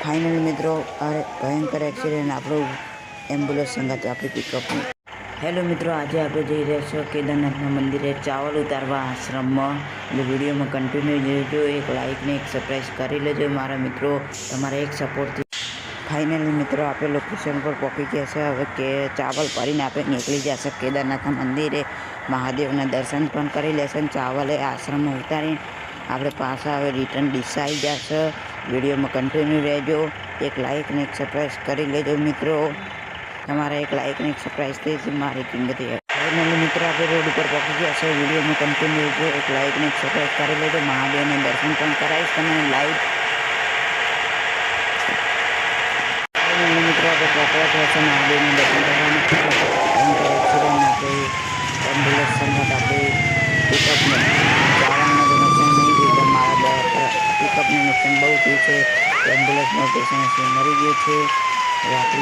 Finally મિત્રો આ ભયંકર એક્સિડન્ટ આપણું એમ્બ્યુલન્સ સંગાતે આપણી પિકઅપની. હેલો મિત્રો, આજે આપણે જઈ રહ્યા છો કેદારનાથના મંદિરે ચાવલ ઉતારવા આશ્રમમાં. એટલે વિડીયોમાં કન્ટિન્યુ જોજો. એક લાઇક ને એક સબસ્ક્રાઈબ કરી લેજો મારા મિત્રો. તમારા એક સપોર્ટથી ફાઇનલી મિત્રો આપણે લોકેશન પર પહોંચી ગયા છે. હવે કે ચાવલ ભરીને આપણે નીકળી જશે કેદારનાથના મંદિરે. મહાદેવના દર્શન પણ કરી લેશે. ચાવલે આશ્રમમાં ઉતારી આપણે પાછા હવે રિટર્ન ડીસા આવી જશે. વિડીયોમાં કન્ટિન્યુ રહેજો. એક લાઇક ને એક સબસ્ક્રાઈબ કરી લેજો મિત્રો. તમારા એક લાઇક ને એક સબસ્ક્રાઈબથી જ મારી કિંમતી. ફાઇનલી મિત્રો આપણે રોડ ઉપર પહોંચી ગયા છે. વિડીયોમાં કન્ટિન્યુ રહેજો. એક લાઇક ને એક સબસ્ક્રાઈબ કરી લેજો. મહાદેવના દર્શન પણ કરાવીશ તમને લાઈવ. મિત્રો આપણે પહોંચવા છે મહાદેવના દર્શન કરવાનું. ભયંકર એક્સિડન્ટ આપણે એમ્બ્યુલન્સ સંગત આપણી પિકઅપને ચાવલને તો નુકસાન નહીં થયું, પણ મારા પિકઅપને નુકસાન બહુ થયું છે. એમ્બ્યુલન્સનો પેશન્ટ મરી ગયો છે. હવે આપણે